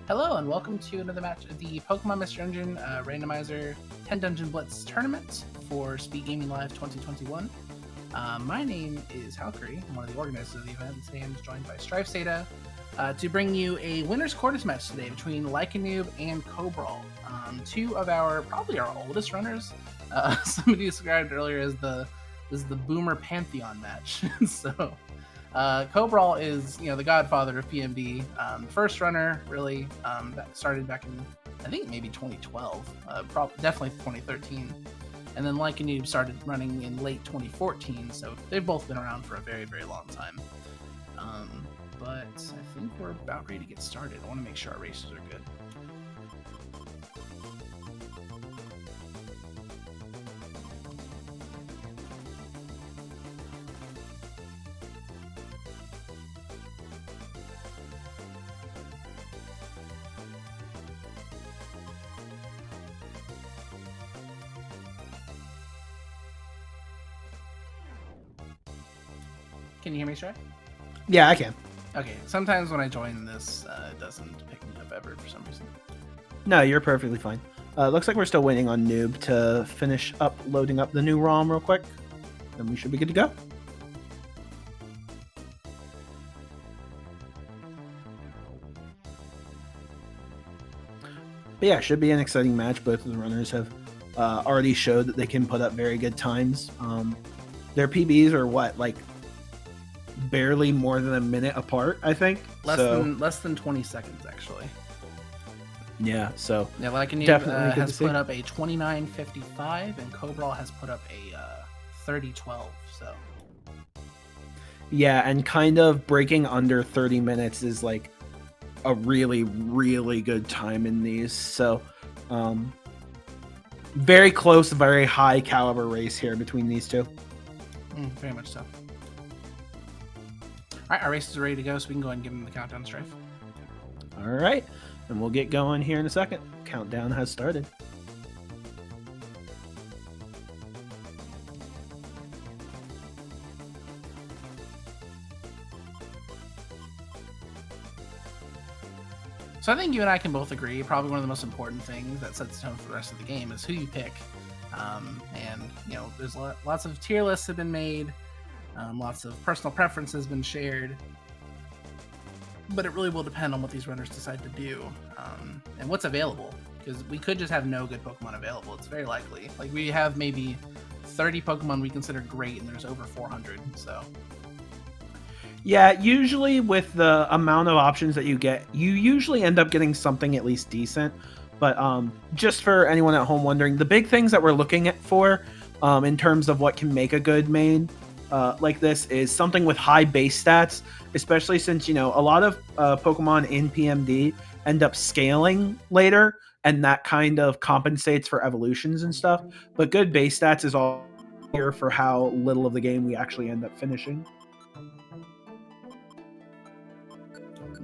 Hello and welcome to another match of the Pokemon Mystery Dungeon Randomizer 10 Dungeon Blitz Tournament for SpeedGaming Live 2021. My name is Halkry. I'm one of the organizers of the event. Today I'm joined by Strive Sata to bring you a winner's quarters match today between Likean00b and Kobral. Two of probably our oldest runners. Somebody described earlier as the Boomer Pantheon match. So Kobral is, the godfather of PMD. First runner, really, that started back in, I think maybe 2012, definitely 2013. And then Likean00b started running in late 2014, so they've both been around for a very, very long time. But I think we're about ready to get started. I want to make sure our races are good. Can you hear me, Shrek? Yeah, I can. Okay, sometimes when I join this, it doesn't pick me up ever for some reason. No, you're perfectly fine. Looks like we're still waiting on Noob to finish up loading up the new ROM real quick. Then we should be good to go. But yeah, should be an exciting match. Both of the runners have already showed that they can put up very good times. Their PBs are what, like barely more than a minute apart, I think. Less than 20 seconds actually. Yeah, so yeah, Likean00b has put up a 29:55 and Kobral has put up a 30:12. So yeah, and kind of breaking under 30 minutes is like a really, really good time in these. So very close, very high caliber race here between these two. Very much so. All right, our races are ready to go, so we can go ahead and give them the countdown, Strife. All right, and we'll get going here in a second. Countdown has started. So I think you and I can both agree, probably one of the most important things that sets the tone for the rest of the game is who you pick. And, there's lots of tier lists have been made. Lots of personal preferences been shared, but it really will depend on what these runners decide to do and what's available, because we could just have no good Pokemon available. It's very likely. Like, we have maybe 30 Pokemon we consider great, and there's over 400, so... Yeah, usually with the amount of options that you get, you usually end up getting something at least decent. But just for anyone at home wondering, the big things that we're looking at for in terms of what can make a good main like this is something with high base stats, especially since, a lot of Pokemon in PMD end up scaling later, and that kind of compensates for evolutions and stuff. But good base stats is all here for how little of the game we actually end up finishing.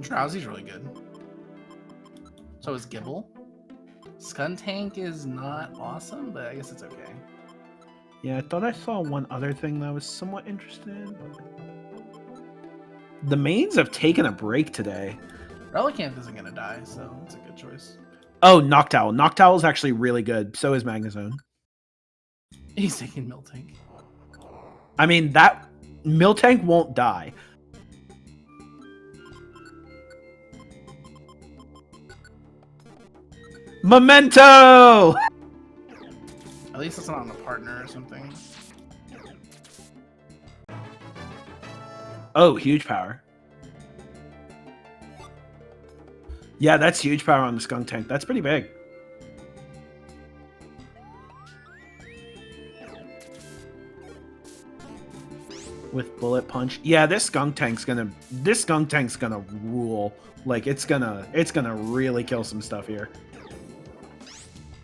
Drowsy's really good. So is Gibble. Skuntank is not awesome, but I guess it's okay. Yeah, I thought I saw one other thing that I was somewhat interested in. The mains have taken a break today. Relicanth isn't going to die, so it's a good choice. Oh, Noctowl. Noctowl is actually really good. So is Magnezone. He's taking Miltank. I mean, that Miltank won't die. Memento! At least it's not on a partner or something. Oh, huge power. Yeah, that's huge power on the Skuntank. That's pretty big. With Bullet Punch. Yeah, this Skuntank's gonna rule. Like, it's gonna really kill some stuff here.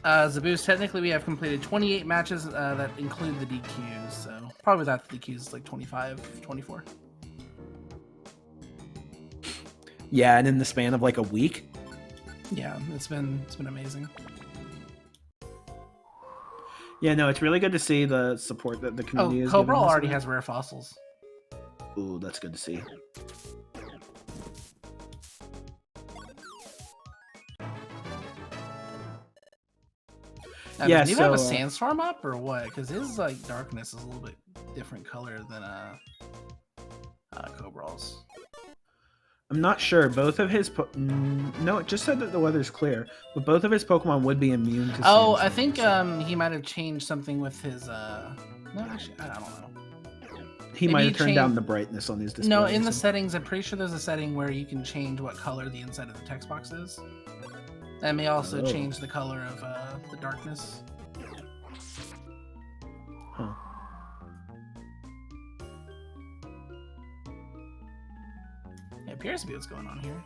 Zaboos, technically we have completed 28 matches that include the DQs, so probably without the DQs it's like 25, 24. Yeah, and in the span of like a week. Yeah, it's been amazing. Yeah, no, it's really good to see the support that the community is giving. Kobral already has rare fossils. Ooh, that's good to see. Yeah, does he have a so, sandstorm up or what? Because his like darkness is a little bit different color than Kobral's. I'm not sure. Both of his no, it just said that the weather's clear, but both of his Pokemon would be immune to. Oh, I sandstorms, think so he might have changed something with his. No, actually, I don't know. he Maybe might he have turned down changed- the brightness on his display. No, or in the something. settings, I'm pretty sure there's a setting where you can change what color the inside of the text box is. That may also Oh. change the color of the darkness. Huh. It appears to be what's going on here.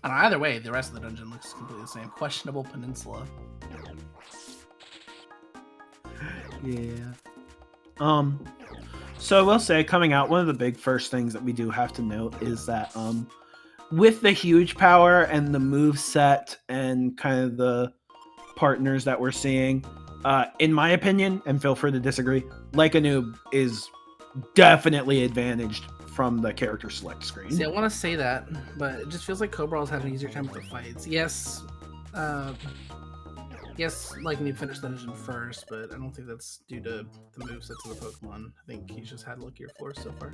And either way, the rest of the dungeon looks completely the same. Questionable Peninsula. Yeah. So I will say, coming out, one of the big first things that we do have to note is that with the huge power and the move set and kind of the partners that we're seeing, in my opinion, and feel free to disagree, Likean00b is definitely advantaged from the character select screen. See, I want to say that, but it just feels like Kobral's having an easier time with the fights. Yes, yes, Likean00b finished the dungeon first, but I don't think that's due to the movesets of the Pokemon. I think he's just had luckier floors so far.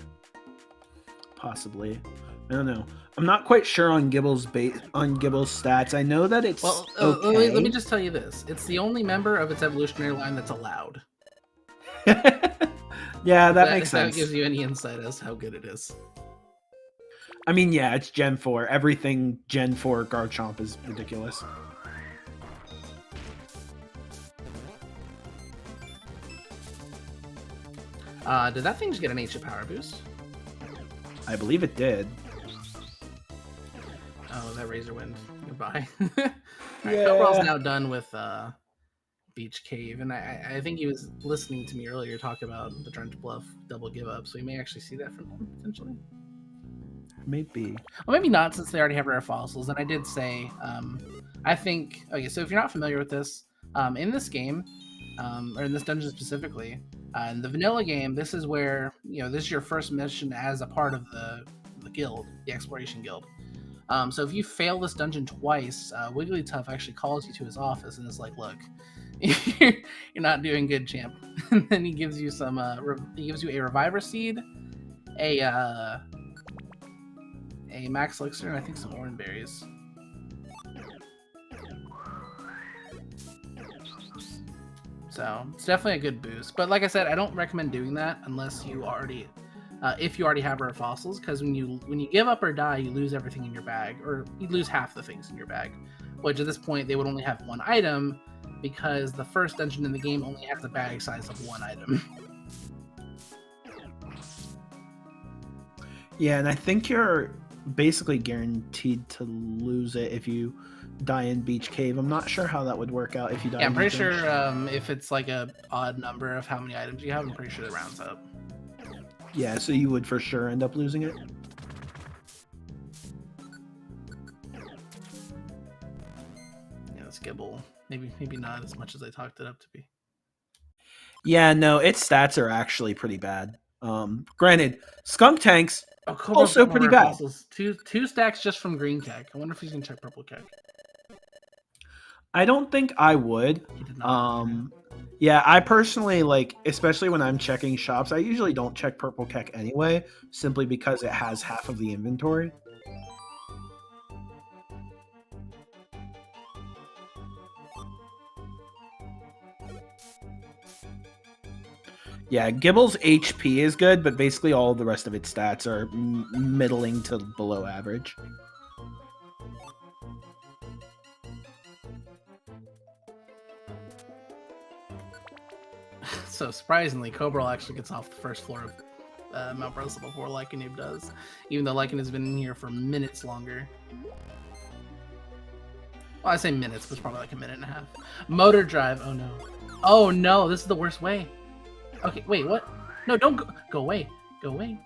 Possibly. I don't know. I'm not quite sure on Gibble's stats. I know that it's okay. Let me just tell you this. It's the only member of its evolutionary line that's allowed. Yeah, that makes sense. That gives you any insight as to how good it is. I mean, yeah, it's Gen 4. Everything Gen 4 Garchomp is ridiculous. Did that thing just get an ancient power boost? I believe it did. Oh, that Razor Wind. Goodbye. Yeah. Kobral's now done with Beach Cave, and I think he was listening to me earlier talk about the Drench Bluff double give up, so we may actually see that from him potentially. Maybe. Well, maybe not, since they already have rare fossils. And I did say, I think, okay, so if you're not familiar with this, in this game, or in this dungeon specifically, in the vanilla game, this is where, this is your first mission as a part of the guild, the exploration guild. So if you fail this dungeon twice, Wigglytuff actually calls you to his office and is like, look, you're not doing good, champ. And then he gives you some, he gives you a Reviver Seed, a Max Elixir, and I think some Orange Berries. So it's definitely a good boost. But like I said, I don't recommend doing that unless you already, if you already have rare fossils, because when you give up or die, you lose everything in your bag, or you lose half the things in your bag. Which at this point they would only have one item, because the first dungeon in the game only has a bag size of one item. Yeah, and I think you're basically guaranteed to lose it if you die in Beach Cave. I'm not sure how that would work out if you die. Yeah, I'm in pretty Beach. sure if it's like a odd number of how many items you have, I'm pretty sure it rounds up. Yeah, so you would for sure end up losing it. Yeah, Skibble. Maybe not as much as I talked it up to be. Yeah, no, its stats are actually pretty bad. Granted, Skunk Tanks also pretty bad. Fossils. Two stacks just from Green Keg. I wonder if he's gonna check Purple Keg. I don't think I would. He did not. Yeah, I personally, like, especially when I'm checking shops, I usually don't check Purple Keck anyway, simply because it has half of the inventory. Yeah, Gibble's HP is good, but basically all the rest of its stats are middling to below average. So surprisingly, Kobral actually gets off the first floor of Mount Brussels before Likean00b does, even though Likean has been in here for minutes longer. Well, I say minutes, but it's probably like a minute and a half. Motor Drive. Oh no. Oh no, this is the worst way. Okay, wait, what? No, don't go away. Go away.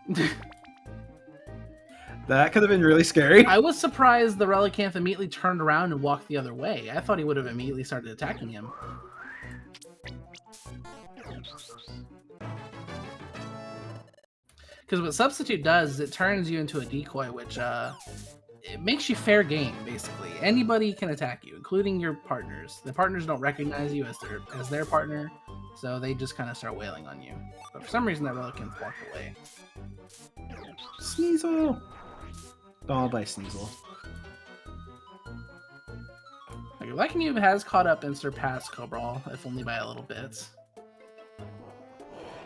That could have been really scary. I was surprised the Relicanth immediately turned around and walked the other way. I thought he would have immediately started attacking him. Because what Substitute does is it turns you into a decoy, which it makes you fair game, basically. Anybody can attack you, including your partners. The partners don't recognize you as their partner, so they just kind of start wailing on you. But for some reason, that Relican's walked away. Sneasel! Oh, by Sneasel. Okay, Likean00b has caught up and surpassed Kobral, if only by a little bit.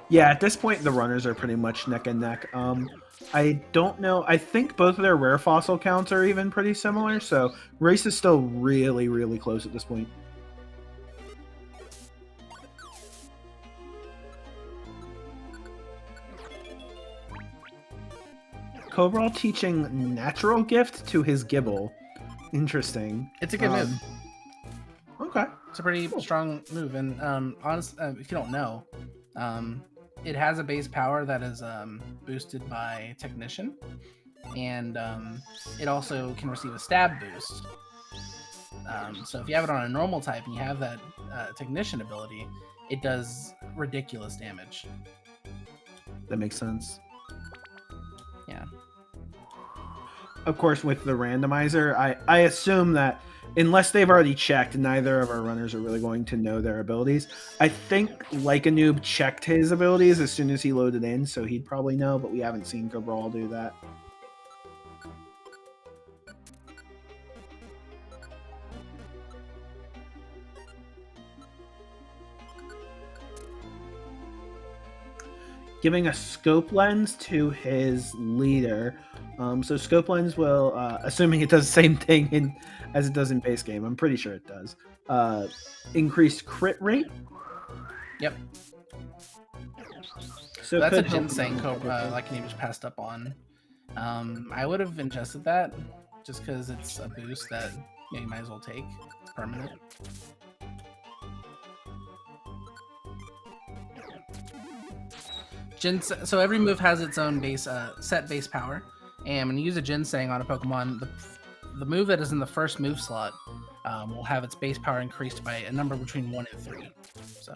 Yeah, at this point, the runners are pretty much neck and neck. I don't know. I think both of their rare fossil counts are even pretty similar, so race is still really, really close at this point. Kobral teaching Natural Gift to his Gibble. Interesting. It's a good move. Okay. It's a pretty strong move, and honestly, if you don't know, it has a base power that is boosted by Technician, and it also can receive a stab boost. So if you have it on a normal type and you have that Technician ability, it does ridiculous damage. That makes sense. Yeah. Of course, with the randomizer, I assume that unless they've already checked, neither of our runners are really going to know their abilities. I think Likean00b checked his abilities as soon as he loaded in, so he'd probably know, but we haven't seen Kobral do that. Giving a scope lens to his leader. So scope lens will, assuming it does the same thing as it does in base game, I'm pretty sure it does. Increased crit rate. Yep. So that's a ginseng Likean00b just passed up on. I would have ingested that just because it's a boost that you might as well take. It's permanent. So every move has its own base set base power, and when you use a ginseng on a Pokemon, the move that is in the first move slot will have its base power increased by a number between 1 and 3. So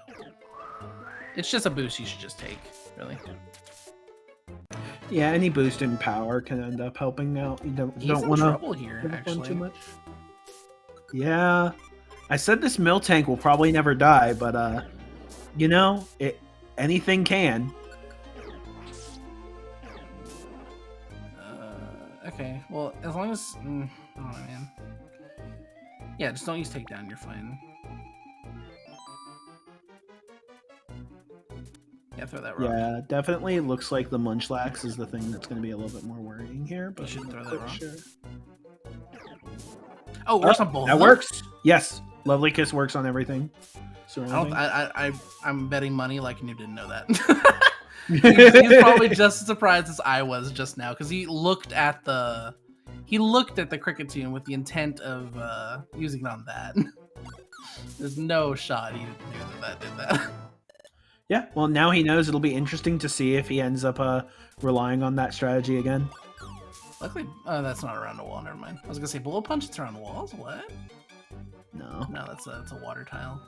it's just a boost you should just take, really. Yeah, any boost in power can end up helping out. You don't want to trouble here, actually. Too much. Yeah, I said this Miltank will probably never die, but you know, anything can. Okay, well, as long as... I don't know, man. Yeah, just don't use takedown, you're fine. Yeah, throw that rock. Yeah, definitely it looks like the Munchlax is the thing that's going to be a little bit more worrying here. But you shouldn't throw that rock. Sure. Oh, it works on both. That works. Yes, Lovely Kiss works on everything. I'm betting money Likean00b didn't know that. He's probably just as surprised as I was just now, because he looked at the Kricketune with the intent of using it on that. There's no shot he knew that did that. Yeah, well, now he knows. It'll be interesting to see if he ends up relying on that strategy again. Luckily, that's not around a wall. Never mind. I was gonna say Bullet Punch. It's around walls. What? No, that's a water tile.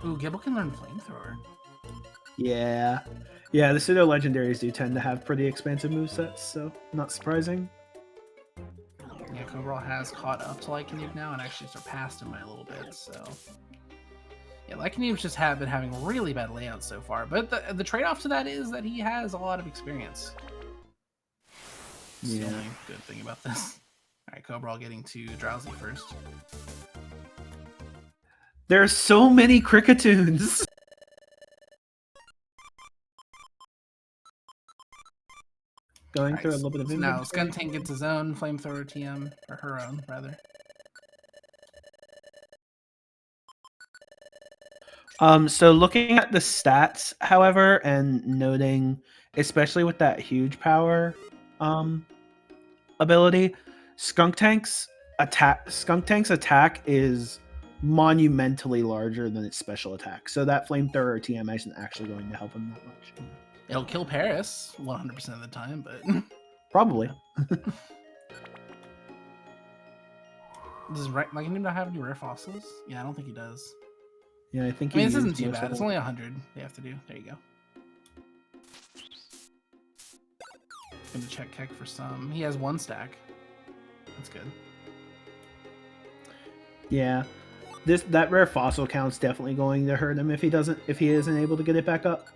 Ooh, Gibble can learn Flamethrower. Yeah, the pseudo legendaries do tend to have pretty expansive movesets, so not surprising. Yeah, Kobral has caught up to Likean00b now and actually surpassed him by a little bit, so... Yeah, Likean00b's just been having really bad layouts so far, but the trade-off to that is that he has a lot of experience. That's the only good thing about this. Alright, Kobral getting to Drowsy first. There's so many Kricketoons! Going through a little bit of inventory. Now, Skuntank gets his own Flamethrower TM, or her own, rather. So looking at the stats, however, and noting, especially with that huge power ability, Skunktank's attack is monumentally larger than its special attack. So that Flamethrower TM isn't actually going to help him that much. It'll kill Paris 100% of the time, but... Probably. Does Likean00b not have any rare fossils? Yeah, I don't think he does. Yeah, I think. This isn't too bad. It's only 100 they have to do. There you go. going to check Keck for some. He has 1 stack. That's good. Yeah. That rare fossil count's definitely going to hurt him if he isn't able to get it back up.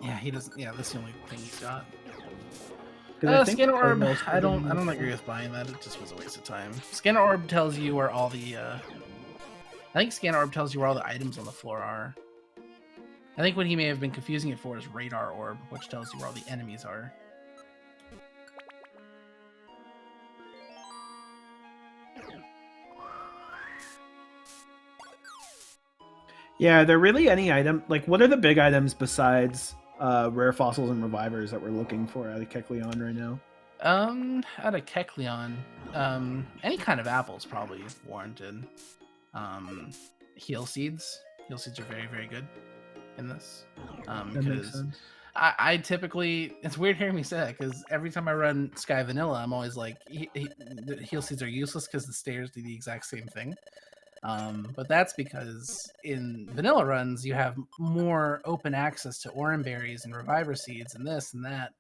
Yeah, he doesn't. Yeah, that's the only thing he's got. Skin Orb. I don't agree with buying that. It just was a waste of time. Skin Orb tells you where all the. I think Skin Orb tells you where all the items on the floor are. I think what he may have been confusing it for is Radar Orb, which tells you where all the enemies are. Yeah, are there really any item? Like, what are the big items besides rare fossils and revivers that we're looking for out of Kecleon right now? Out of Kecleon, any kind of apple's probably warranted. Heal seeds. Heal seeds are very, very good in this. Because I typically, it's weird hearing me say that because every time I run Sky Vanilla, I'm always like, the heal seeds are useless because the stairs do the exact same thing. But that's because in vanilla runs, you have more open access to Oran berries and reviver seeds and this and that.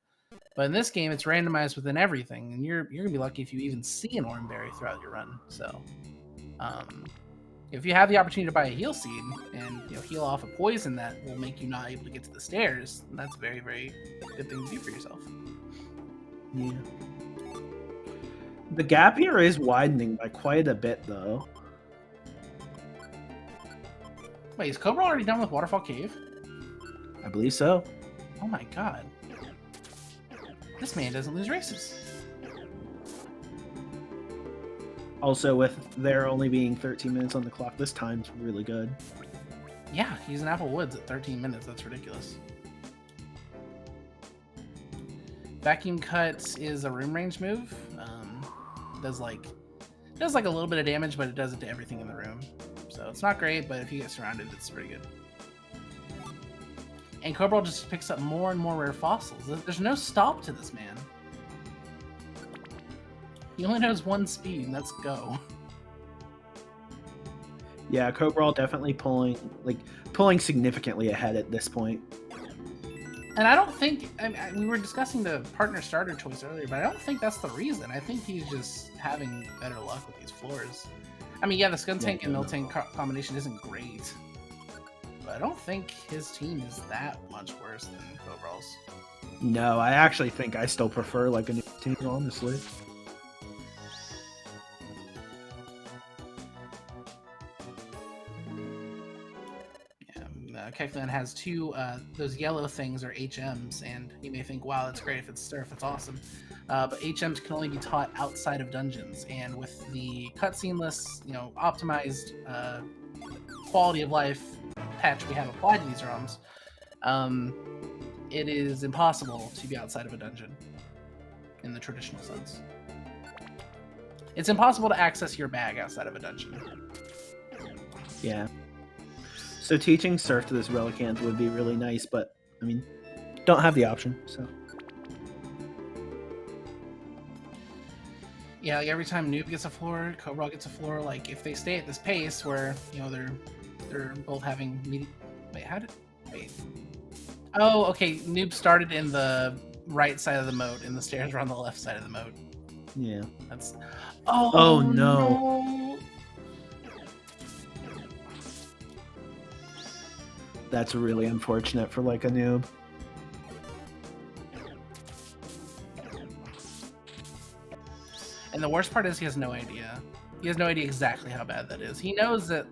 But in this game, it's randomized within everything, and you're gonna be lucky if you even see an Oran berry throughout your run. So, if you have the opportunity to buy a heal seed and heal off a poison that will make you not able to get to the stairs, that's a very, very good thing to do for yourself. Yeah. The gap here is widening by quite a bit, though. Wait, is Kobral already done with Waterfall Cave? I believe so. Oh my god. This man doesn't lose races. Also, with there only being 13 minutes on the clock, this time's really good. Yeah, he's in Apple Woods at 13 minutes. That's ridiculous. Vacuum Cut is a room range move. Does like a little bit of damage, but it does it to everything in the room. So it's not great, but if you get surrounded, it's pretty good. And Kobral just picks up more and more rare fossils. There's no stop to this man. He only knows 1 speed, and that's go. Yeah, Kobral definitely pulling significantly ahead at this point. And I don't think, we were discussing the partner starter choice earlier, but I don't think that's the reason. I think he's just having better luck with these floors. I mean, yeah, the Skuntank and Miltank combination isn't great, but I don't think his team is that much worse than Kobral's. No, I actually think I still prefer like a new team, honestly. Kecleon has 2, those yellow things are HMs, and you may think, wow, that's great if it's Surf, it's awesome. But HMs can only be taught outside of dungeons, and with the cutscene-less, optimized quality of life patch we have applied to these ROMs, it is impossible to be outside of a dungeon in the traditional sense. It's impossible to access your bag outside of a dungeon. Yeah. So teaching Surf to this Relicanth would be really nice, but, I mean, don't have the option, so. Yeah, like every time Noob gets a floor, Kobral gets a floor, like, if they stay at this pace where, they're both having Wait. Oh, okay, Noob started in the right side of the moat, and the stairs are on the left side of the moat. Yeah. That's... Oh no. That's really unfortunate for like a noob. And the worst part is he has no idea. He has no idea exactly how bad that is. He knows that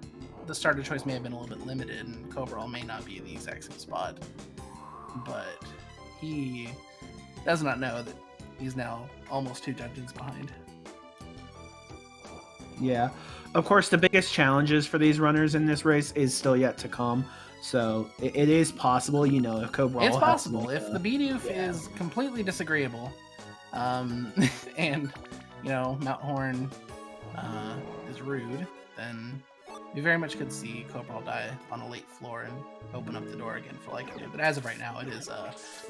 the starter choice may have been a little bit limited and Kobral may not be in the exact same spot. But he does not know that he's now almost 2 dungeons behind. Yeah. Of course, the biggest challenges for these runners in this race is still yet to come. So it is possible, if Kobral... It's possible. If the Bidoof is completely disagreeable, and, Mount Horn is rude, then we very much could see Kobral die on a late floor and open up the door again for Likean00b. But as of right now, it is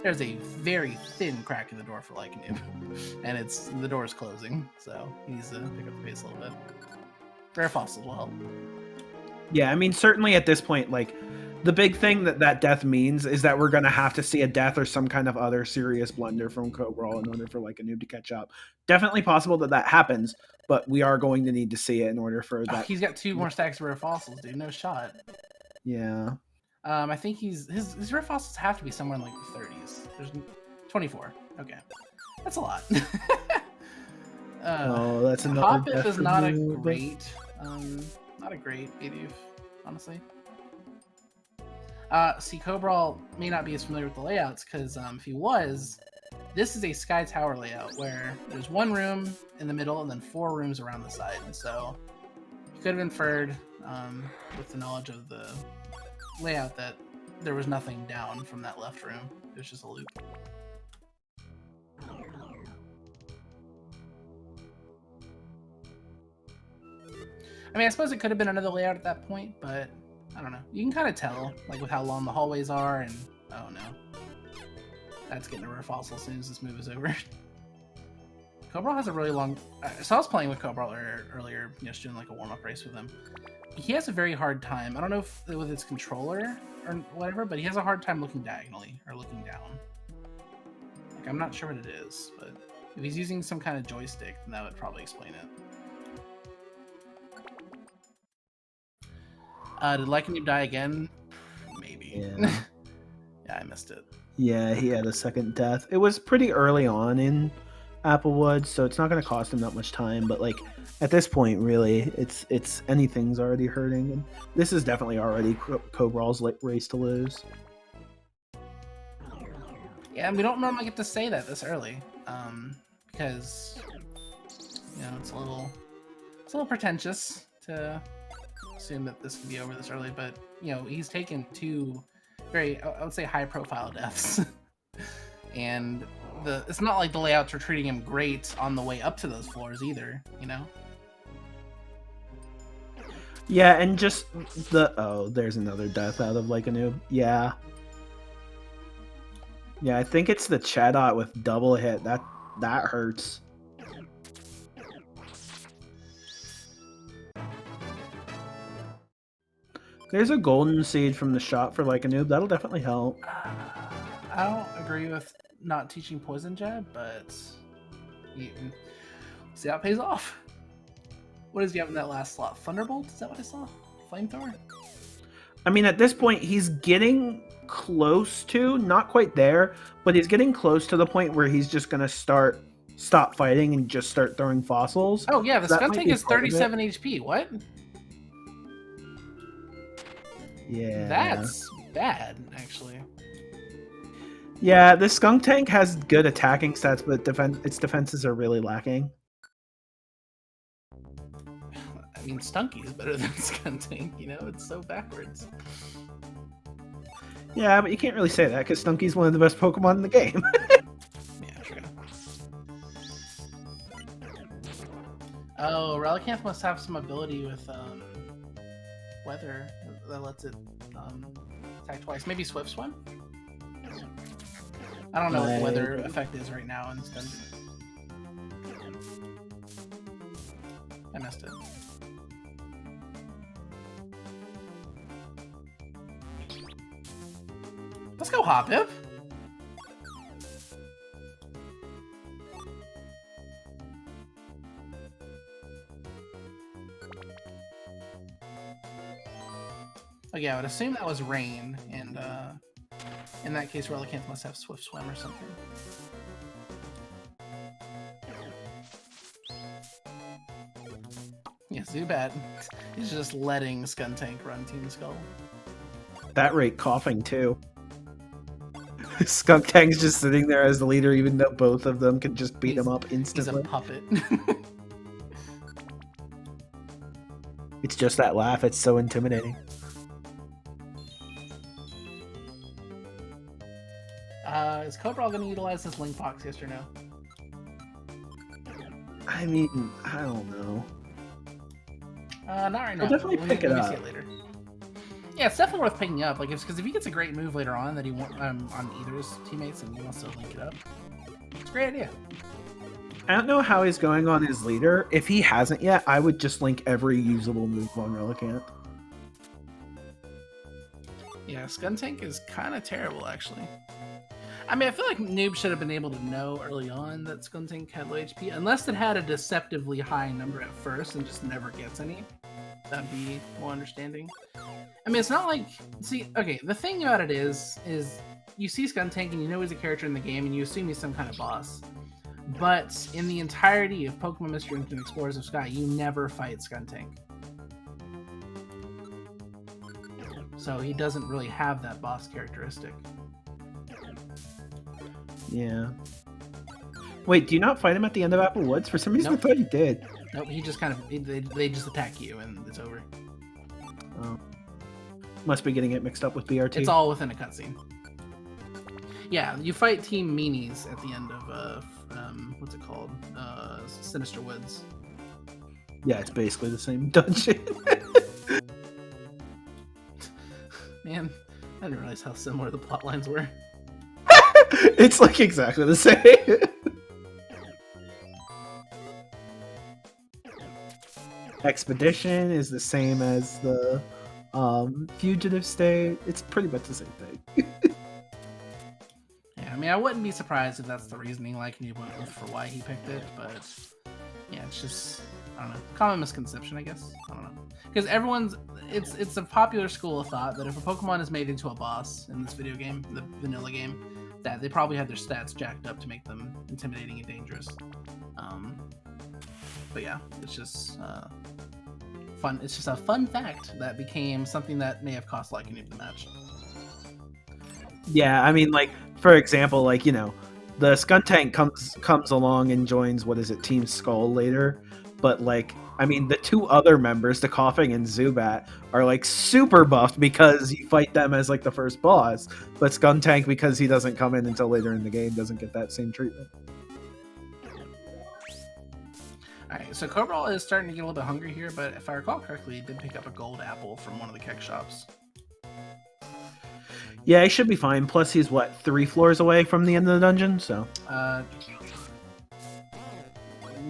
there's a very thin crack in the door for Likean00b, and the door is closing, so he needs to pick up the pace a little bit. Rare fossils will help. Yeah, I mean, certainly at this point, like, The big thing that death means is that we're going to have to see a death or some kind of other serious blunder from Kobral in order for like a noob to catch up. Definitely possible that happens, but we are going to need to see it in order for that. He's got 2 more stacks of rare fossils, dude. No shot. Yeah. I think his rare fossils have to be somewhere in like the 30s. There's 24. Okay, that's a lot. Oh, that's another. Hop-If is not a great Bidoof, honestly. See, Kobral may not be as familiar with the layouts because if he was, this is a Sky Tower layout where there's 1 room in the middle and then 4 rooms around the side. And so you could have inferred with the knowledge of the layout that there was nothing down from that left room. It was just a loop. I mean, I suppose it could have been another layout at that point, but I don't know. You can kind of tell, like, with how long the hallways are, and oh no. That's getting a rare fossil as soon as this move is over. Kobral has a really long... So I was playing with Kobral earlier, just doing, like, a warm-up race with him. He has a very hard time. I don't know if with his controller or whatever, but he has a hard time looking diagonally or looking down. Like, I'm not sure what it is, but if he's using some kind of joystick, then that would probably explain it. Did Likean00b die again? Maybe. Yeah. Yeah, I missed it. Yeah, he had a second death. It was pretty early on in Applewood, so it's not going to cost him that much time. But like at this point, really, it's anything's already hurting. And this is definitely already Kobral's race to lose. Yeah, and we don't normally get to say that this early, because it's a little pretentious to assume that this could be over this early, but he's taken 2 very, I would say, high-profile deaths, and it's not like the layouts are treating him great on the way up to those floors either, Yeah, and just there's another death out of Likean00b. Yeah, I think it's the Chadot with double hit that hurts. There's a golden seed from the shot for Likean00b. That'll definitely help. I don't agree with not teaching poison jab, but see how it pays off. What does he have in that last slot? Thunderbolt? Is that what I saw? Flamethrower? I mean, at this point, he's getting close to, not quite there, but he's getting close to the point where he's just going to stop fighting and just start throwing fossils. Oh, yeah, the Skunk Tank is 37 HP. What? Yeah. That's bad, actually. Yeah, the Skunk Tank has good attacking stats, but its defenses are really lacking. I mean, Stunky is better than Skunk Tank, It's so backwards. Yeah, but you can't really say that, because Stunky's one of the best Pokemon in the game. Yeah, true. Oh, Relicanth must have some ability with weather that lets it attack twice. Maybe Swift Swim? I don't know what the weather effect is right now in this dungeon. I missed it. Let's go, Hop-If! Oh yeah, I would assume that was rain, and in that case, Relicanth must have Swift Swim or something. Yeah, Zubat is just letting Skuntank run Team Skull. That rate coughing too. Skunk Tank's just sitting there as the leader, even though both of them can just beat him up instantly. He's a puppet. It's just that laugh. It's so intimidating. Is Kobral going to utilize this Link Box, yes or no? I mean, I don't know. Not right now. I'll definitely pick it up. See it later. Yeah, it's definitely worth picking up. Like, because if he gets a great move later on that he wants on either his teammates and he wants to link it up, it's a great idea. I don't know how he's going on his leader. If he hasn't yet, I would just link every usable move on Relicanth. Yeah, Skuntank is kind of terrible, actually. I mean, I feel like Noob should have been able to know early on that Skuntank had low HP, unless it had a deceptively high number at first and just never gets any. That'd be more understanding. I mean, it's not like... See, okay, the thing about it is you see Skuntank and you know he's a character in the game and you assume he's some kind of boss. But in the entirety of Pokemon Mystery Dungeon Explorers of Sky, you never fight Skuntank. So he doesn't really have that boss characteristic. Yeah. Wait, do you not fight him at the end of Apple Woods? For some reason, Nope. I thought you did. Nope, he just kind of... They just attack you and it's over. Oh. Must be getting it mixed up with BRT. It's all within a cutscene. Yeah, you fight Team Meanies at the end of, what's it called? Sinister Woods. Yeah, it's basically the same dungeon. Man, I didn't realize how similar the plot lines were. It's like exactly the same. Expedition is the same as the Fugitive State. It's pretty much the same thing. Yeah, I mean, I wouldn't be surprised if that's the reasoning Likean00b went with for why he picked it, but yeah, it's just, I don't know, common misconception, I guess. I don't know. Because it's a popular school of thought that if a Pokemon is made into a boss in this video game, the vanilla game, that they probably had their stats jacked up to make them intimidating and dangerous. But yeah, it's just fun. It's just a fun fact that became something that may have cost Likean00b the match. Yeah, I mean, like, for example, like, you know, the Skuntank comes along and joins, what is it, Team Skull later, but, like, I mean, the two other members, the Coughing and Zubat, are, like, super buffed because you fight them as, like, the first boss, but Skuntank, because he doesn't come in until later in the game, doesn't get that same treatment. Alright, so Kobral is starting to get a little bit hungry here, but if I recall correctly, he did pick up a gold apple from one of the keck shops. Yeah, he should be fine. Plus, he's, what, 3 floors away from the end of the dungeon, so...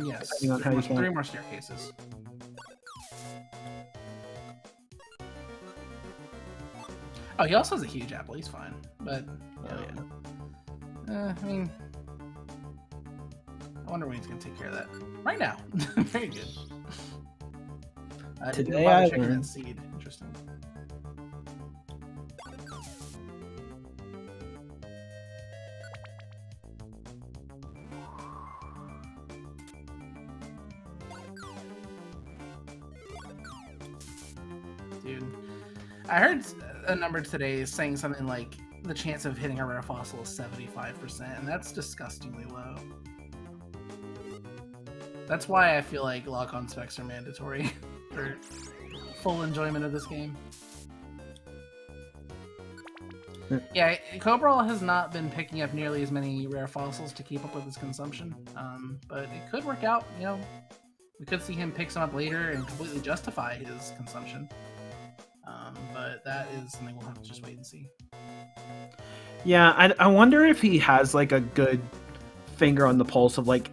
Yes, depending on how you count. 3 more staircases. Oh, he also has a huge apple, he's fine. But, I mean... I wonder when he's going to take care of that. Right now! Very good. Today I checking learned. that seed. Interesting. Dude, I heard a number today saying something like the chance of hitting a rare fossil is 75%, and that's disgustingly low. That's why I feel like lock-on specs are mandatory for full enjoyment of this game. Yeah, Kobral has not been picking up nearly as many rare fossils to keep up with his consumption, but it could work out, you know. We could see him pick some up later and completely justify his consumption. But that is something we'll have to just wait and see. Yeah, I wonder if he has, like, a good finger on the pulse of, like,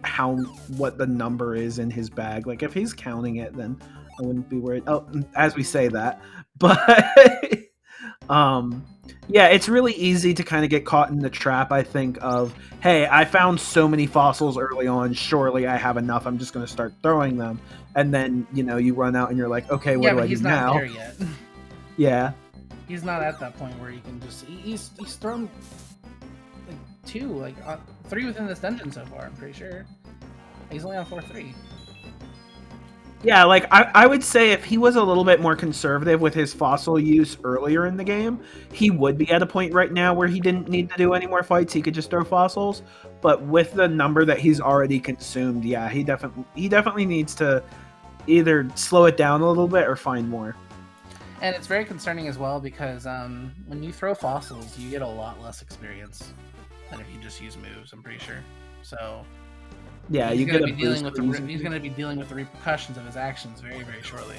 what the number is in his bag. Like, if he's counting it, then I wouldn't be worried. Oh, as we say that. But, yeah, it's really easy to kind of get caught in the trap, I think, of, hey, I found so many fossils early on, surely I have enough, I'm just going to start throwing them. And then, you know, you run out and you're like, okay, what do I do now? Yeah, but he's not there yet. Yeah. He's not at that point where you can just... He's thrown, like, 3 within this dungeon so far, I'm pretty sure. He's only on 4-3. Yeah, like, I would say if he was a little bit more conservative with his fossil use earlier in the game, he would be at a point right now where he didn't need to do any more fights. He could just throw fossils. But with the number that he's already consumed, yeah, he definitely needs to either slow it down a little bit or find more. And it's very concerning as well because when you throw fossils, you get a lot less experience than if you just use moves, I'm pretty sure. So... Yeah, he's you going get to be dealing with the repercussions of his actions very, very shortly.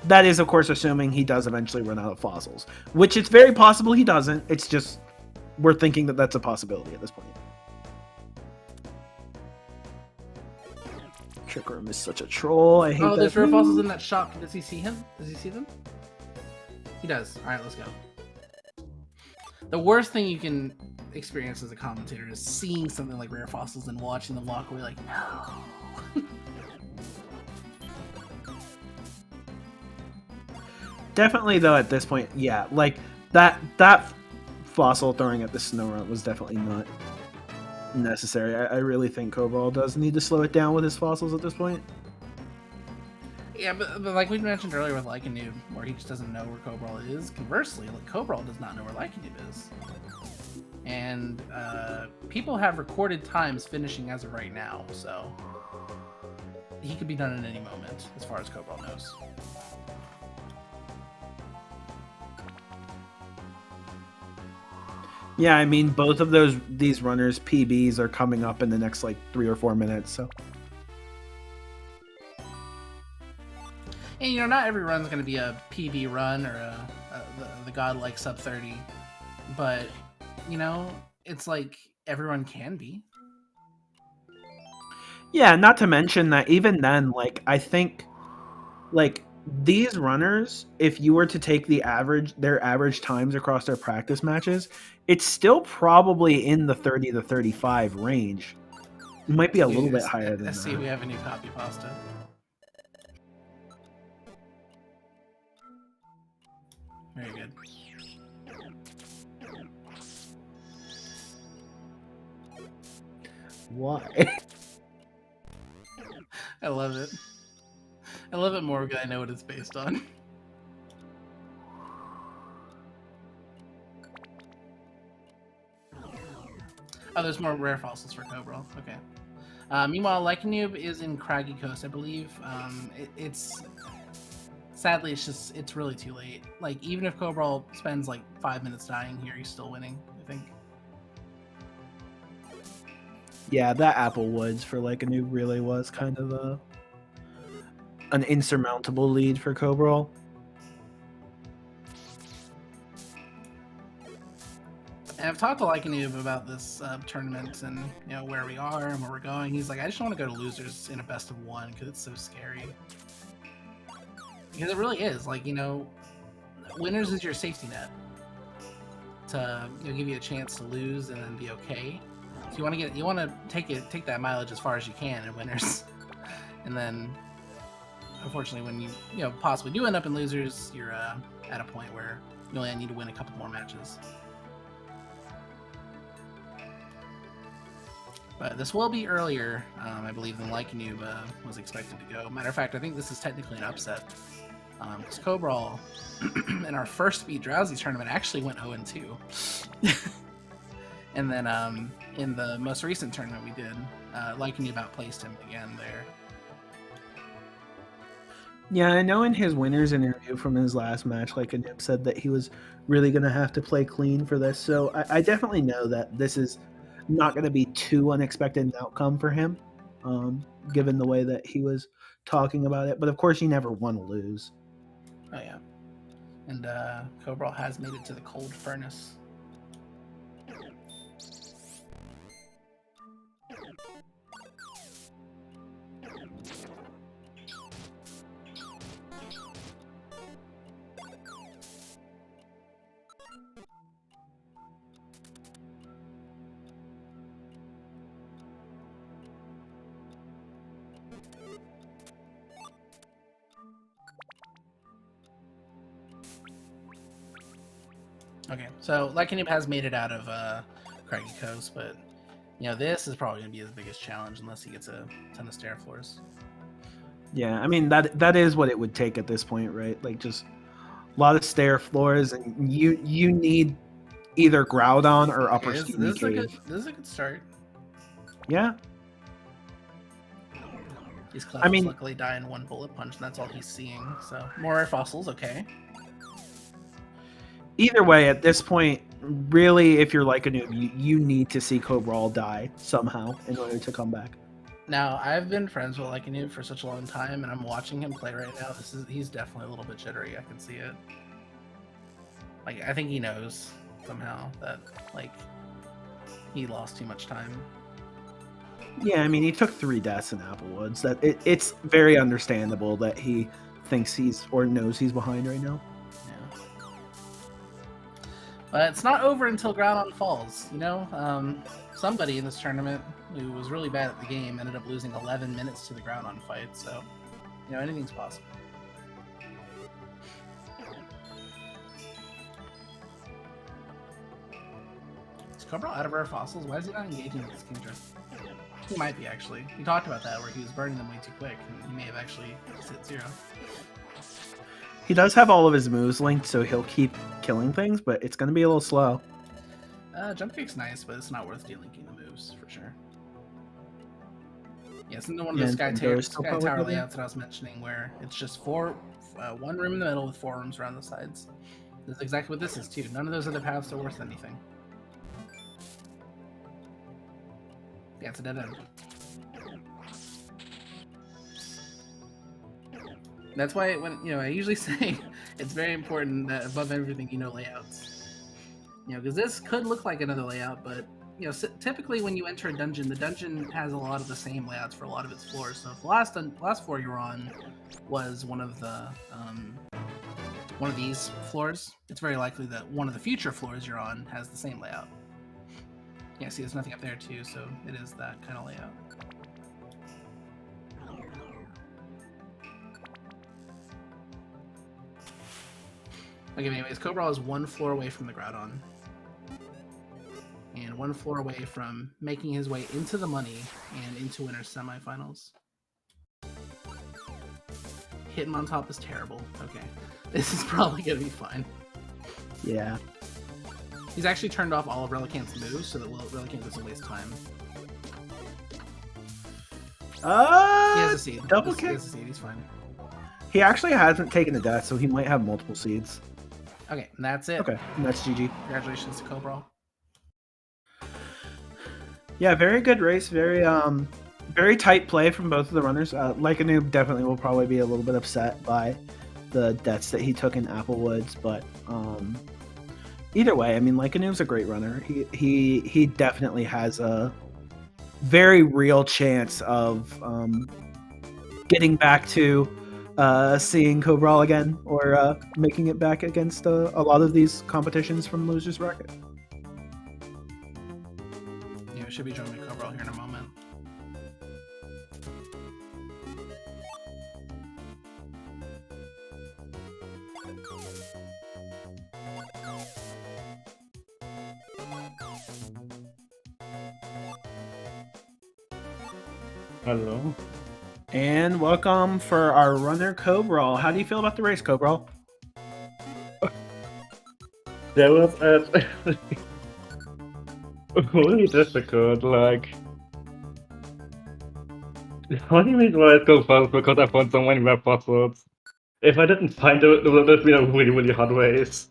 That is, of course, assuming he does eventually run out of fossils, which it's very possible he doesn't. It's just we're thinking that that's a possibility at this point. Trick Room is such a troll. I hate Oh, that. there's rare fossils in that shop. Does he see him? Does he see them? He does. All right, let's go. The worst thing you can experience as a commentator is seeing something like rare fossils and watching them walk away like, no. Definitely, though, at this point, yeah, like that fossil throwing at the snow runt was definitely not necessary. I really think Kobral does need to slow it down with his fossils at this point. Yeah, but like we mentioned earlier with Likean00b, where he just doesn't know where Kobral is. Conversely, like Kobral does not know where Likean00b is. And people have recorded times finishing as of right now, so he could be done at any moment, as far as Kobral knows. Yeah, I mean, both of these runners' PBs are coming up in the next like 3 or 4 minutes, so. And you know, not every run's going to be a PB run or the godlike sub 30, but you know, it's like everyone can be. Yeah, not to mention that even then, like I think, like these runners, if you were to take their average times across their practice matches, it's still probably in the 30 to 35 range. It might be a little bit higher than that. Let's see, we have a new copy pasta. Very good. Why? I love it. I love it more because I know what it's based on. Oh, there's more rare fossils for Kobral. Okay. Meanwhile, Likean00b is in Craggy Coast, I believe. It's sadly, it's really too late. Like, even if Kobral spends like 5 minutes dying here, he's still winning, I think. Yeah, that Apple Woods for Likean00b really was kind of an insurmountable lead for Kobral. And I've talked to Likean00b about this tournament and you know where we are and where we're going. He's like, I just don't want to go to losers in a best of one because it's so scary. Because it really is. Like, you know, winners is your safety net to give you a chance to lose and then be okay. So you want to take that mileage as far as you can in winners, and then unfortunately when you possibly do end up in losers, you're at a point where you only need to win a couple more matches. But this will be earlier, I believe, than Likean00b was expected to go. Matter of fact, I think this is technically an upset. Because Kobral, in our first Speed Drowsy tournament, actually went 0-2. And then in the most recent tournament we did, Likean00b outplaced him again there. Yeah, I know in his winner's interview from his last match, Likean00b said that he was really going to have to play clean for this. So I definitely know that this is not going to be too unexpected an outcome for him, given the way that he was talking about it. But of course, you never want to lose. Oh yeah, and Kobral has made it to the cold furnace. Okay, so Likean00b has made it out of Craggy Coast, but you know this is probably going to be his biggest challenge unless he gets a ton of stair floors. Yeah, I mean that is what it would take at this point, right? Like just a lot of stair floors, and you need either Groudon or Upper Okay, Steamy Cave. This is a good start. Yeah. These Clefts luckily die in one bullet punch, and that's all he's seeing. So more rare fossils, okay. Either way, at this point, really, if you're Likean00b, you need to see Kobral die somehow in order to come back. Now, I've been friends with Likean00b for such a long time, and I'm watching him play right now. He's definitely a little bit jittery. I can see it. Like, I think he knows somehow that, like, he lost too much time. Yeah, I mean, he took 3 deaths in Applewoods. It's very understandable that he thinks he's or knows he's behind right now. Yeah. But it's not over until Groudon falls. You know, somebody in this tournament who was really bad at the game ended up losing 11 minutes to the Groudon fight. So, you know, anything's possible. Is Kobral out of rare fossils? Why is he not engaging with his Kingdra? He might be, actually. We talked about that, where he was burning them way too quick, and he may have actually just hit 0. He does have all of his moves linked, so he'll keep killing things, but it's going to be a little slow. Jump kick's nice, but it's not worth delinking the moves, for sure. Yeah, it's one of those Sky Tower layouts that I was mentioning, where it's just one room in the middle with 4 rooms around the sides. That's exactly what this is, too. None of those other paths are worth anything. Yeah, it's a dead end. That's why I usually say it's very important that above everything you know layouts. You know, because this could look like another layout, but you know, typically when you enter a dungeon, the dungeon has a lot of the same layouts for a lot of its floors. So if the last floor you're on was one of these floors, it's very likely that one of the future floors you're on has the same layout. Yeah, see, there's nothing up there too, so it is that kind of layout. Okay, anyways, Kobral is 1 floor away from the Groudon. And 1 floor away from making his way into the money and into winner's semifinals. Hitting on top is terrible. Okay, this is probably going to be fine. Yeah. He's actually turned off all of Relicant's moves so that Relicant doesn't waste time. He has a seed. Double kick? He has a seed, he's fine. He actually hasn't taken a death, so he might have multiple seeds. Okay, and that's it. Okay, and that's GG. Congratulations to Kobral. Yeah, very good race. Very tight play from both of the runners. Likean00b definitely will probably be a little bit upset by the deaths that he took in Applewoods, but either way, I mean, Likean00b's a great runner. He definitely has a very real chance of getting back to seeing Kobral again, or making it back against a lot of these competitions from Losers Bracket. Yeah, we should be joining Kobral here in a moment. Hello. And welcome for our runner, Kobral. How do you feel about the race, Kobral? That was really difficult, like... The only reason why I go fast because I found so many rare puzzles. If I didn't find it, it would have been a really, really hard race.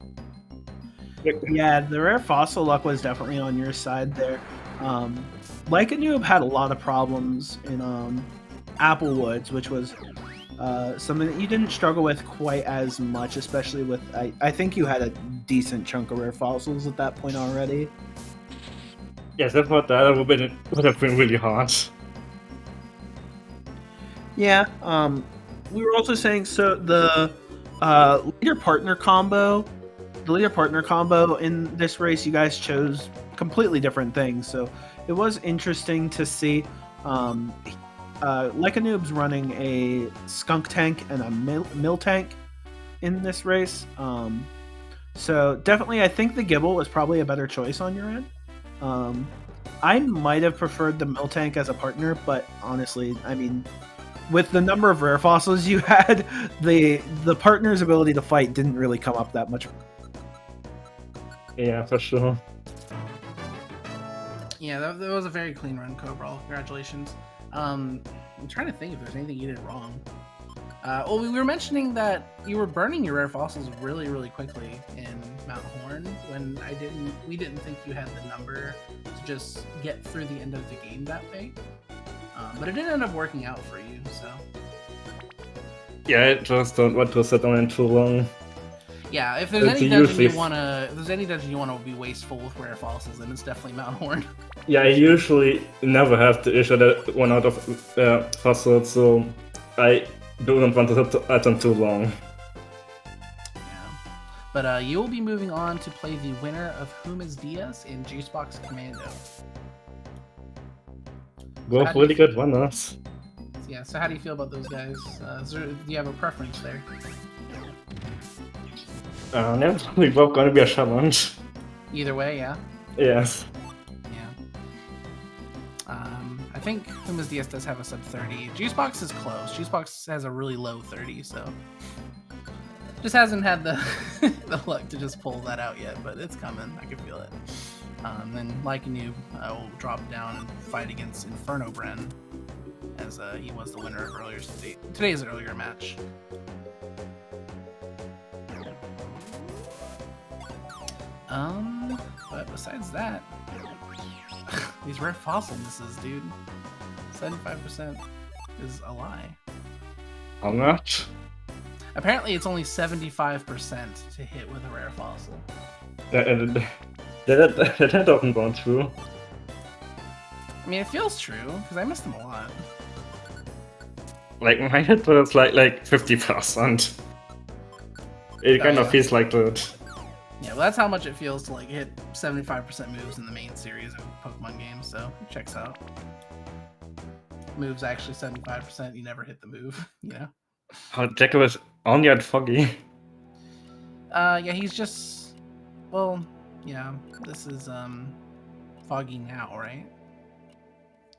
Yeah, the rare fossil luck was definitely on your side there. Likean00b had a lot of problems in Applewoods, which was something that you didn't struggle with quite as much, especially with... I think you had a decent chunk of rare fossils at that point already. Yes, if not that, it would have been really hard. Yeah, we were also saying, so the leader-partner combo in this race, you guys chose completely different things, so it was interesting to see. Likean00b's running a skunk tank and a mill tank in this race. So definitely, I think the Gibble was probably a better choice on your end. I might have preferred the mill tank as a partner, but honestly, I mean, with the number of rare fossils you had, the partner's ability to fight didn't really come up that much. Yeah, for sure. Yeah, that was a very clean run, Kobral. Congratulations. I'm trying to think if there's anything you did wrong. Well, we were mentioning that you were burning your rare fossils really, really quickly in Mount Horn when we didn't think you had the number to just get through the end of the game that way. But it did end up working out for you, so. Yeah, I just don't want to sit on it too long. Yeah, if there's It's any dungeon usually you wanna be wasteful with rare fossils, then it's definitely Mount Horn. Yeah, I usually never have to issue that one out of fossils, so I do not want to sit at them too long. Yeah. But you will be moving on to play the winner of Humas Diaz in Juicebox Commando. Both really good runners. Yeah, so how do you feel about those guys? Do you have a preference there? They're probably both gonna be a challenge. Either way, yeah. Yes. Yeah. I think Humas Diaz does have a sub 30. Juicebox is close. Juicebox has a really low 30, so just hasn't had the the luck to just pull that out yet, but it's coming. I can feel it. Then Likean00b will drop down and fight against Inferno Bren, as he was the winner of today's earlier match. But besides that, these rare fossil misses, dude. 75% is a lie. How much? Apparently, it's only 75% to hit with a rare fossil. That often gone true. I mean, it feels true because I miss them a lot. Like my hit was like 50%. It kind of feels like that. Yeah, well, that's how much it feels to like hit 75% moves in the main series of Pokemon games. So it checks out. Moves actually 75%. You never hit the move. You know. How Jack was only at Foggy. Yeah, he's just. Well, yeah. This is Foggy now, right?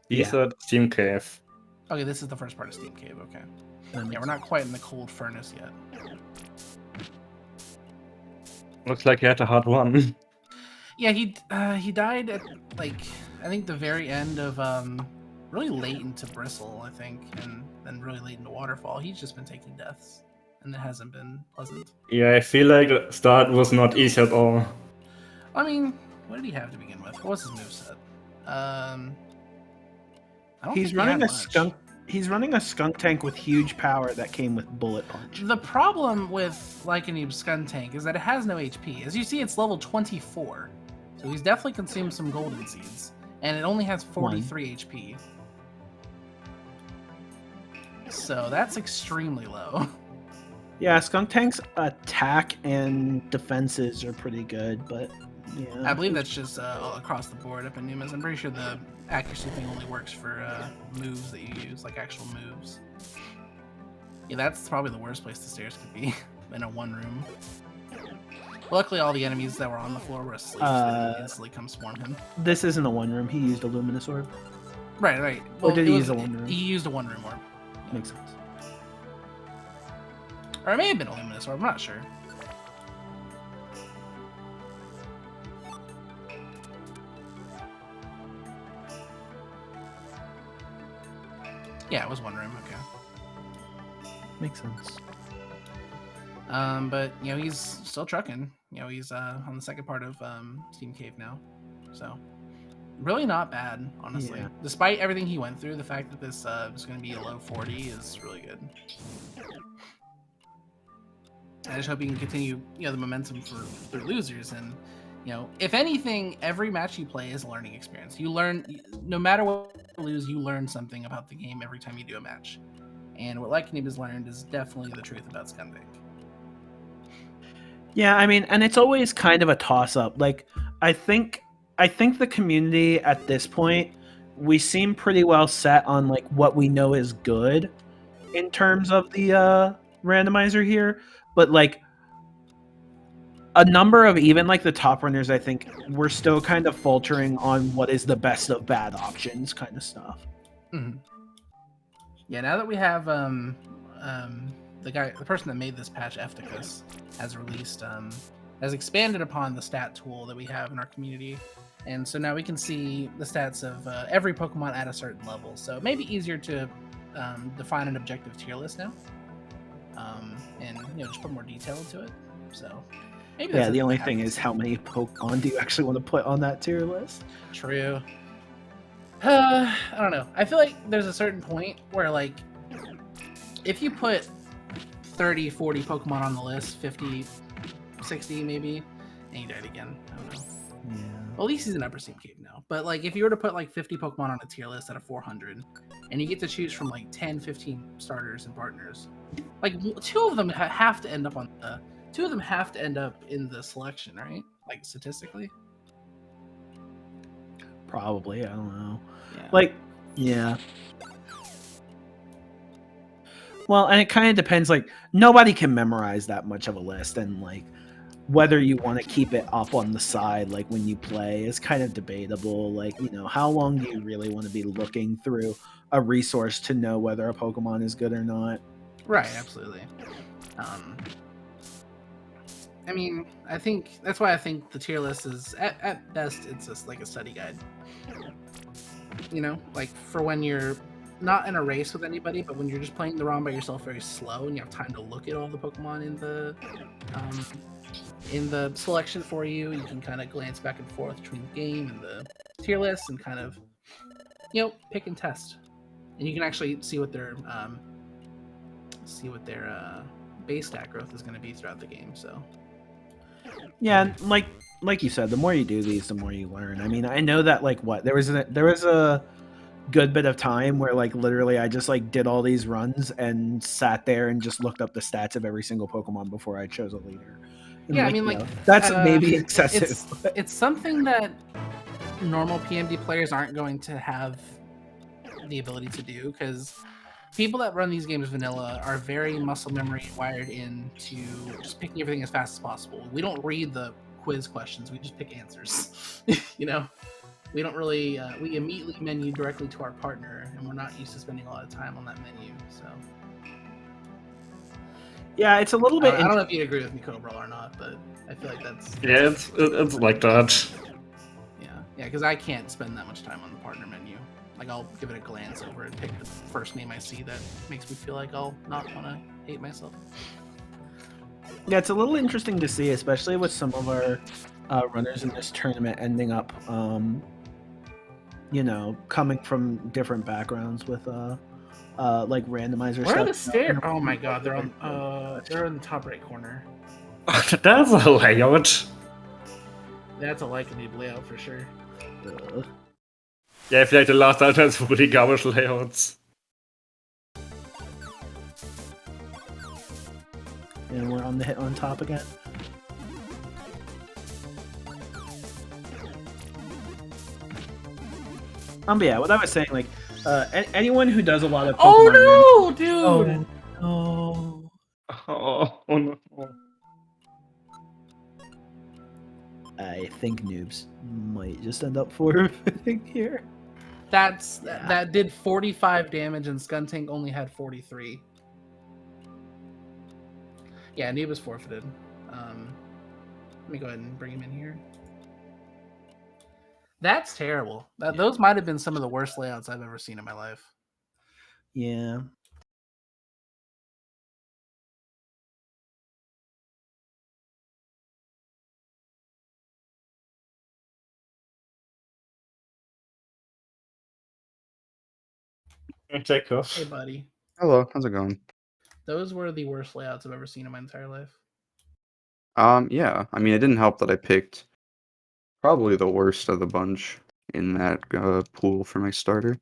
He's at Steam Cave. Okay, this is the first part of Steam Cave. Okay. Yeah, we're not quite in the cold furnace yet. Looks like he had a hard one. Yeah, he died at like I think the very end of really late into Bristle, I think, and then really late into Waterfall. He's just been taking deaths, and it hasn't been pleasant. Yeah, I feel like the start was not easy at all. I mean, what did he have to begin with? What was his moveset? He's running a skunk. He's running a skunk tank with huge power that came with bullet punch. The problem with Likean00b skunk tank is that it has no HP. As you see, it's level 24, so he's definitely consumed some golden seeds, and it only has 43 HP. So that's extremely low. Yeah, skunk tank's attack and defenses are pretty good, but yeah. I believe that's just across the board up in Numas. I'm pretty sure the accuracy thing only works for moves that you use, like actual moves. Yeah, that's probably the worst place the stairs could be, in a one room. Luckily, all the enemies that were on the floor were asleep, so they didn't instantly come swarm him. This isn't a one room. He used a luminous orb. Right, right. Well, or did he use a one room? He used a one room orb. Yeah. Makes sense. Or it may have been a luminous orb, I'm not sure. Yeah, it was one room, okay. Makes sense. But, you know, he's still trucking. You know, he's on the second part of Steam Cave now. So, really not bad, honestly. Yeah. Despite everything he went through, the fact that this is going to be a low 40 is really good. I just hope he can continue, you know, the momentum for losers. And, you know, if anything, every match you play is a learning experience. You learn, no matter what you lose, you learn something about the game every time you do a match. And what Likean00b has learned is definitely the truth about Skundink. Yeah, I mean, and it's always kind of a toss-up. Like, I think the community at this point, we seem pretty well set on like what we know is good in terms of the randomizer here. But like a number of even like the top runners, I think we're still kind of faltering on what is the best of bad options kind of stuff. Mm-hmm. Yeah, now that we have the person that made this patch, Efticus, has released has expanded upon the stat tool that we have in our community, and so now we can see the stats of every Pokemon at a certain level. So it may be easier to define an objective tier list now. And you know, just put more detail into it. So maybe that's the only thing is how many Pokemon do you actually want to put on that tier list? True. I don't know. I feel like there's a certain point where like if you put 30, 40 Pokemon on the list, 50, 60 maybe, and he died again. I don't know. Yeah. Well, at least he's in Upper Steam Cave now. But like, if you were to put like 50 Pokemon on a tier list out of 400, and you get to choose from like 10, 15 starters and partners, like two of them have to end up on the. Two of them have to end up in the selection, right? Like statistically. Probably, I don't know. Yeah. Like, yeah. Well, and it kind of depends. Like, nobody can memorize that much of a list, and like, whether you want to keep it up on the side, like when you play, is kind of debatable. Like, you know, how long do you really want to be looking through a resource to know whether a Pokemon is good or not? Right, absolutely. I mean, I think that's why I think the tier list is at best it's just like a study guide. You know, like for when you're not in a race with anybody, but when you're just playing the ROM by yourself very slow and you have time to look at all the Pokemon in the selection for you, you can kind of glance back and forth between the game and the tier list and kind of, you know, pick and test. And you can actually see what their base stat growth is going to be throughout the game. So Yeah, and like you said, the more you do these, the more you learn. I mean, I know that like there was a good bit of time where like literally I just like did all these runs and sat there and just looked up the stats of every single Pokemon before I chose a leader. And, yeah, like, I mean, you like know, that's maybe excessive. It's something that normal PMD players aren't going to have the ability to do because people that run these games vanilla are very muscle memory wired into just picking everything as fast as possible. We don't read the quiz questions; we just pick answers. You know, we don't really. We immediately menu directly to our partner, and we're not used to spending a lot of time on that menu. So, Yeah, it's a little bit. I don't know if you'd agree with me, Kobral, or not, but I feel like that's it's like that. yeah, because I can't spend that much time on the partner menu. Like, I'll give it a glance over and pick the first name I see that makes me feel like I'll not want to hate myself. Yeah, it's a little interesting to see, especially with some of our runners in this tournament ending up, you know, coming from different backgrounds with like randomizer. Where stuff. are the stairs? Oh my god, they're in the top right corner. That's a layout. That's a Likean00b layout for sure. Yeah, vielleicht the last time it's really garbage layouts. And we're on the hit on top again. But yeah, what I was saying, like, anyone who does a lot of Pokemon Oh no, dude! Oh, Oh no. I think noobs might just end up forfeiting here. That did 45 damage and Skuntank only had 43. Yeah, Noob is forfeited. Let me go ahead and bring him in here. That's terrible. Those might have been some of the worst layouts I've ever seen in my life. Yeah. Check off. Hey, buddy. Hello, how's it going? Those were the worst layouts I've ever seen in my entire life. Yeah, I mean, it didn't help that I picked probably the worst of the bunch in that pool for my starter.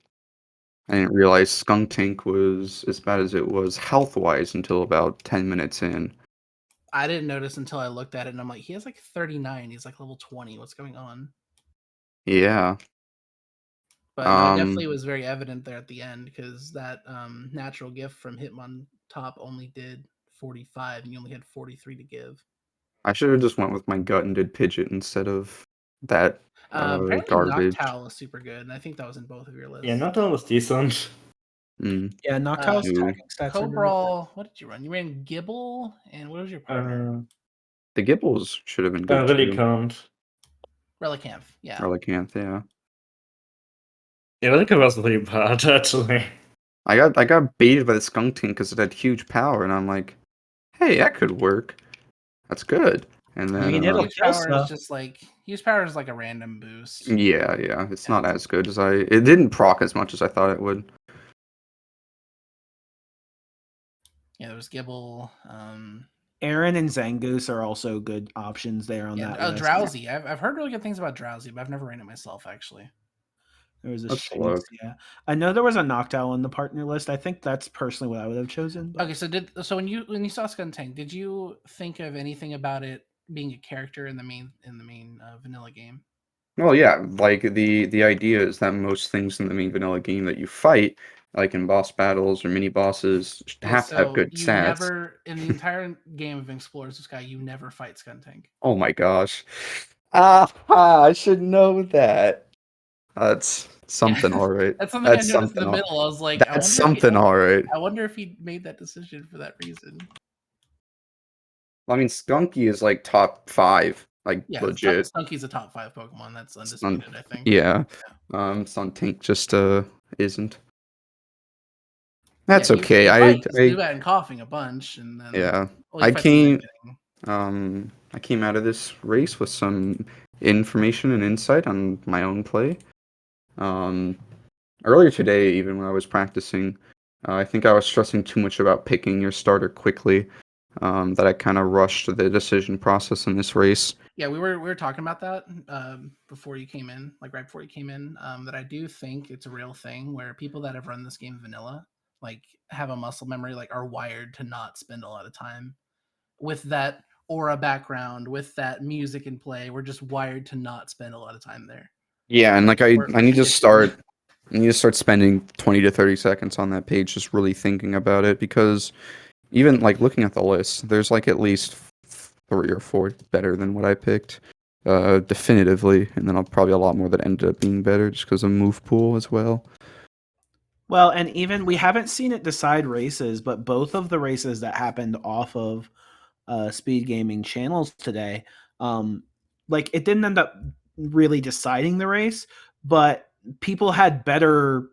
I didn't realize Skuntank was as bad as it was health-wise until about 10 minutes in. I didn't notice until I looked at it, and I'm like, he has like 39. He's like level 20. What's going on? Yeah. But no, it definitely was very evident there at the end because that natural gift from Hitmontop only did 45, and you only had 43 to give. I should have just went with my gut and did Pidgeot instead of that Apparently, garbage. Noctowl is super good, and I think that was in both of your lists. Yeah, Noctowl was decent. Yeah, Noctowl's attacking stats. Kobral, what did you run? You ran Gibble, and what was your partner? The Gibbles should have been good really too. can't. Relicanth, yeah. Relicanth, yeah. Yeah, Relicanth was really bad actually. I got baited by the Skuntank because it had huge power, and I'm like, hey, that could work. That's good. And then I mean, it'll Huge kill power stuff. is just like Huge power is like a random boost. yeah, it's not as good as it didn't proc as much as I thought it would. Yeah, there was Gibble. Aaron and Zangoose are also good options there on that list. Drowsy. I've heard really good things about Drowsy, but I've never ran it myself actually. There was a Let's Shinx, look. yeah. I know there was a Noctowl on the partner list. I think that's personally what I would have chosen. But... Okay, so when you saw Skuntank, did you think of anything about it being a character in the main vanilla game? Well, yeah, like the idea is that most things in the main vanilla game that you fight, like in boss battles or mini bosses, have to have good you stats. never in the entire game of Explorers of Sky, you never fight Skuntank. Oh my gosh. I should know that. That's something, all right. That's something I noticed in the middle. I was like, that's something, all right. I wonder if he made that decision for that reason. I mean, Skunky is like top 5, like legit. Skunky's a top 5 Pokemon. That's undisputed, I think. Yeah. Skuntank just isn't. That's okay. I Zubat and Coughing a bunch, and then yeah. I came out of this race with some information and insight on my own play. Earlier today, even when I was practicing, I think I was stressing too much about picking your starter quickly. That I kind of rushed the decision process in this race. Yeah, we were talking about that before you came in, like right before you came in. That I do think it's a real thing where people that have run this game vanilla, like have a muscle memory, like are wired to not spend a lot of time with that aura background, with that music in play. We're just wired to not spend a lot of time there. Yeah, and like I need to start. I need to start spending 20 to 30 seconds on that page, just really thinking about it, because even like looking at the list, there's like at least 3 or 4 better than what I picked, definitively, and then probably a lot more that ended up being better just because of move pool as well. Well, and even we haven't seen it decide races, but both of the races that happened off of SpeedGaming channels today, like it didn't end up really deciding the race, but people had better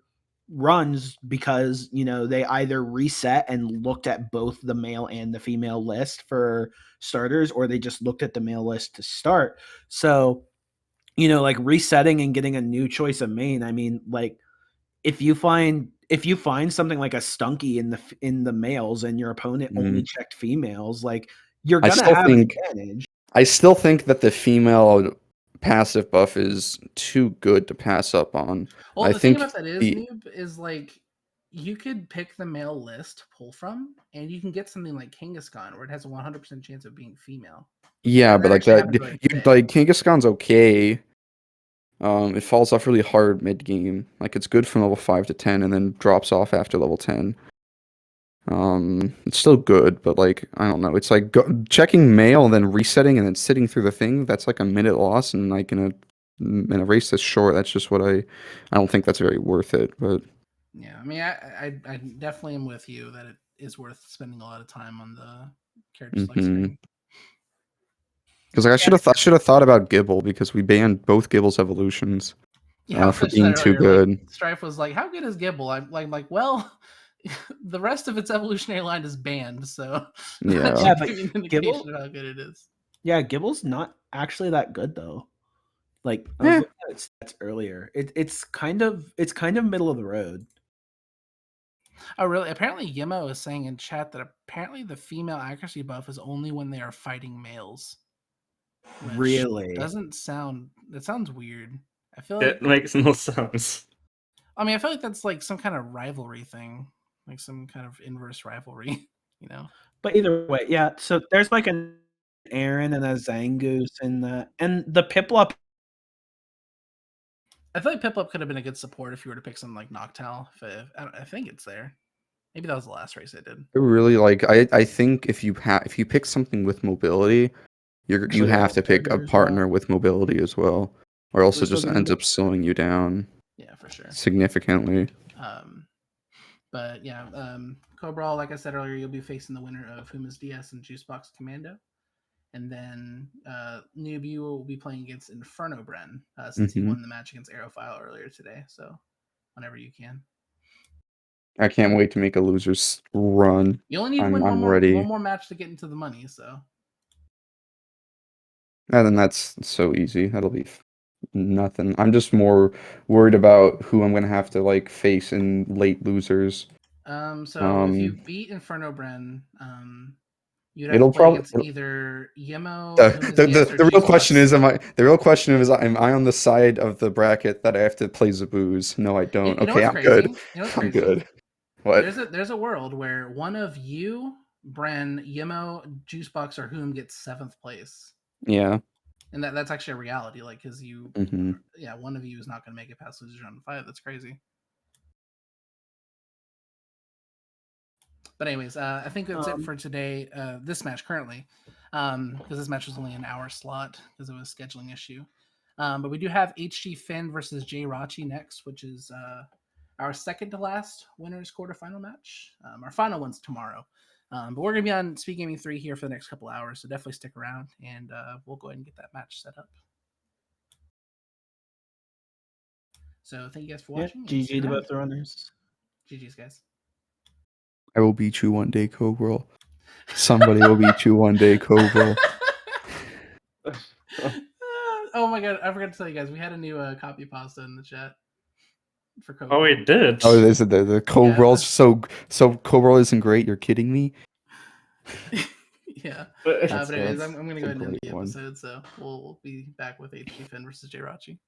runs because they either reset and looked at both the male and the female list for starters, or they just looked at the male list to start. So like resetting and getting a new choice of main, I mean, like if you find something like a Stunky in the males and your opponent only checked females, like you're gonna have an advantage. I still think that the female passive buff is too good to pass up on. Well, the thing about that is, Noob, is like you could pick the male list to pull from, and you can get something like Kangaskhan where it has a 100% chance of being female. Yeah, but like that, like Kangaskhan's okay. It falls off really hard mid game. Like it's good from level 5 to 10, and then drops off after level 10. It's still good, but like I don't know. It's like checking mail and then resetting and then sitting through the thing. That's like a minute loss, and like in a race that's short, that's just what I don't think that's very worth it. But yeah, I mean, I definitely am with you that it is worth spending a lot of time on the character select screen. Because like I should have thought about Gibble, because we banned both Gibble's evolutions for being too good. Like, Strife was like, "How good is Gibble?" I'm like, well, the rest of its evolutionary line is banned, so yeah, but Gibble, how good it is. Yeah, Gibble's not actually that good though. Like I was looking at its stats earlier. It's kind of middle of the road. Oh, really? Apparently, Yimo is saying in chat that apparently the female accuracy buff is only when they are fighting males. Really? That sounds weird. I feel it makes no sense. I mean, I feel like that's like some kind of rivalry thing, like some kind of inverse rivalry, But either way, yeah. So there's like an Aaron and a Zangoose and the Piplup. I feel like Piplup could have been a good support if you were to pick something like Noctowl. I think it's there. Maybe that was the last race I did. Really, like I think if you pick something with mobility, you have to pick a partner with mobility as well, or else it just ends up slowing you down. Yeah, for sure. Significantly. But yeah, Kobral, like I said earlier, you'll be facing the winner of Huma's DS and Juicebox Commando. And then Noob, you will be playing against Inferno Bren, since he won the match against Aerophile earlier today. So whenever you can. I can't wait to make a loser's run. You only need to win one more match to get into the money, so. And then that's so easy. That'll be nothing. I'm just more worried about who I'm gonna have to like face in late losers. So if you beat Inferno Bren, You'd have It'll to play probably against either Yemo, the real question is am I on the side of the bracket that I have to play Zaboos? No, I don't. You know Okay, what's I'm crazy? good. You know what's I'm crazy? good. What? There's a world where one of you, Bren, Yemo, Juicebox, or Whom gets 7th place, Yeah. and that's actually a reality. Like, because you, Hmm. yeah, one of you is not going to make it past losers round 5. That's crazy. But anyways, I think that's it for today. This match currently, because this match was only an hour slot because it was a scheduling issue. But we do have HG Finn versus Jay Rachi next, which is our second to last winners quarterfinal match. Our final one's tomorrow. But we're gonna be on SpeedGaming 3 here for the next couple hours, so definitely stick around, and we'll go ahead and get that match set up. So thank you guys for watching. GG to both the runners. GG's, guys. I will beat you one day, Kobral. Somebody will beat you one day, Kobral. Oh my god, I forgot to tell you guys, we had a new copy pasta in the chat for Kobral. Oh, we did. Oh, is it the Kobral's so Kobral isn't great? You're kidding me? Yeah. But But anyways, I'm that's going to go a ahead and end great the one. episode, so we'll be back with HG Finn versus Jay Rachi.